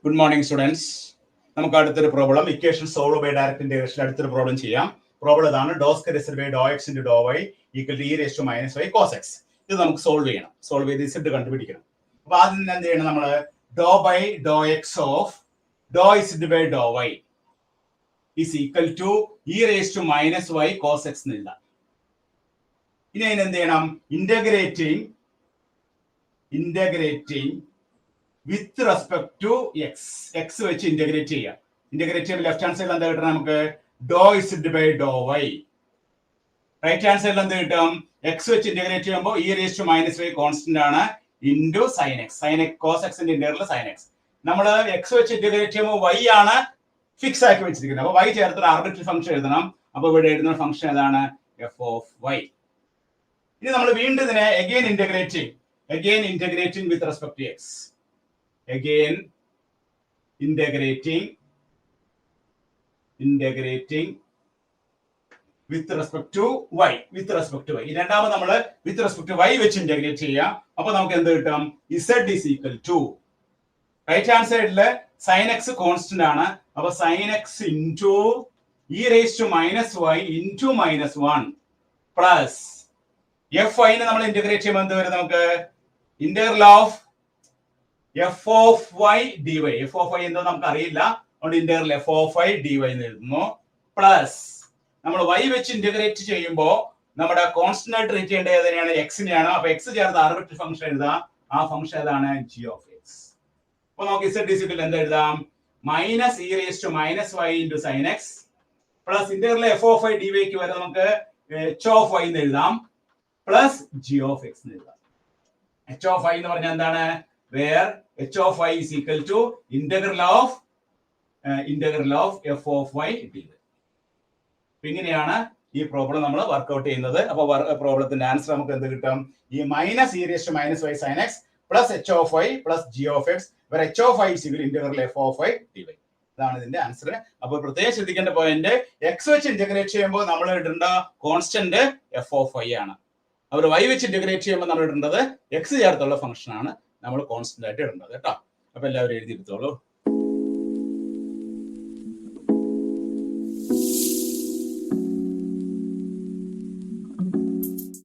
Good morning, students. നമുക്ക് അടുത്തൊരു problem equation solve by direct integration അടുത്തൊരു പ്രോബ്ലം ചെയ്യാം. പ്രോബ്ലം ഇതാണ് do square z by do x into do y equal to e raise to minus y cos x. ഇത് നമുക്ക് solve ചെയ്യണം. Solve ചെയ്ത് Z കണ്ടുപിടിക്കണം. അപ്പൊ ആദ്യം എന്ത് ചെയ്യണം? നമ്മൾ do by do x of do z by do y is equal to e raise to minus y cos x എന്നില്ല. ഇനി അതിന് എന്ത് ചെയ്യണം? Integrating with respect to x വെച്ച് ഇന്റഗ്രേറ്റ് ചെയ്യാം. ഇന്റഗ്രേറ്റ് ചെയ്യുമ്പോൾ ലെഫ്റ്റ് ഹാൻഡ് സൈഡിൽ എന്താ കിട്ടണം? നമുക്ക് do z by do y. Right hand സൈഡിൽ എന്ത് കിട്ടും? എക്സ് വെച്ച് ഇന്റഗ്രേറ്റ് ചെയ്യുമ്പോൾ e raise to minus y constant ആണ് into sine x. Sign X cos എക്സിന്റെ ഇന്റഗ്രൽ സൈൻ എക്സ്. നമ്മൾ എക്സ് വെച്ച് ഇന്റഗ്രേറ്റ് ചെയ്യുമ്പോൾ വൈ ആണ് ഫിക്സ് ആക്കി വെച്ചിരിക്കുന്നത്. അപ്പൊ വൈ ചേർത്ത് ആർബിട്രറി ഫംഗ്ഷൻ എഴുതണം. അപ്പൊ ഇവിടെ എഴുതുന്ന ഫംഗ്ഷൻ ഏതാണ്? F of Y. ഇനി നമ്മൾ വീണ്ടും ഇതിനെ again integrating with respect to X. Again integrating with respect to y. രണ്ടാമത് നമ്മൾ with respect to y വെച്ച് ഇന്റഗ്രേറ്റ് ചെയ്യാം. അപ്പൊ നമുക്ക് എന്ത് കിട്ടും? z is equal to right hand സൈഡില് sin x കോൺസ്റ്റന്റ് ആണ്. അപ്പൊ sin x into e raised to minus y into minus 1 plus fy നെ നമ്മൾ ഇന്റഗ്രേറ്റ് ചെയ്യുമ്പോൾ എന്ത് വരും? നമുക്ക് integral of F of Y D Y. F of Y എന്തോ നമുക്ക് അറിയില്ല, അതുകൊണ്ട് integral F of Y D Y എന്ന് എഴുതുന്നു. പ്ലസ് നമ്മൾ വൈ വെച്ച് ഇന്റഗ്രേറ്റ് ചെയ്യുമ്പോൾ നമ്മുടെ കോൺസ്റ്റന്റ് ആയിട്ട് ട്രീറ്റ് ചെയ്യേണ്ടത് ഏതിനെയാണ്? എക്സിനെയാണ്. അപ്പൊ എക്സ് ചേർത്ത് ആർബിട്രറി ഫംഗ്ഷൻ എഴുതാം. ആ ഫംഗ്ഷൻ ഏതാണ്? G of x. അപ്പൊ നമുക്ക് ഇസഡ് ഈസ് ഈക്വൽ എന്ത് എഴുതാം? Minus e raise to minus y into sine x plus integral F of Y d വൈക്ക് വരെ നമുക്ക് എച്ച് ഓഫ് വൈ എന്ന് എഴുതാം പ്ലസ് ജി ഓഫ് എക്സ് എന്ന് എഴുതാം. എച്ച് ഓഫ് വൈ എന്ന് പറഞ്ഞാൽ എന്താണ്? where h of y is equal to integral of f of y dy. ഇങ്ങനെയാണ് ഈ പ്രോബ്ലം നമ്മൾ വർക്ക്ഔട്ട് ചെയ്യുന്നത്. അപ്പൊ പ്രോബ്ലത്തിന്റെ ആൻസർ നമുക്ക് എന്ത് കിട്ടും? ഈ minus e raise to minus y sine x plus h of y plus g of x where h of y is equal to integral f of y dy. ഇതാണ് ഇതിന്റെ answer. അപ്പോൾ പ്രത്യേകം ശ്രദ്ധിക്കേണ്ട പോയിന്റ്, എക്സ് വെച്ച് integrate ചെയ്യുമ്പോൾ നമ്മൾ ഇടേണ്ട constant F of Y ആണ്. അവർ വൈ വെച്ച് ഇന്റഗ്രേറ്റ് ചെയ്യുമ്പോൾ നമ്മൾ ഇടേണ്ടത് എക്സ് ചേർത്തുള്ള ഫംഗ്ഷൻ ആണ് നമ്മൾ കോൺസ്റ്റന്റ് ആയിട്ട് ഇടേണ്ടത് കേട്ടോ. അപ്പൊ എല്ലാവരും എഴുതിയെടുത്തോളൂ.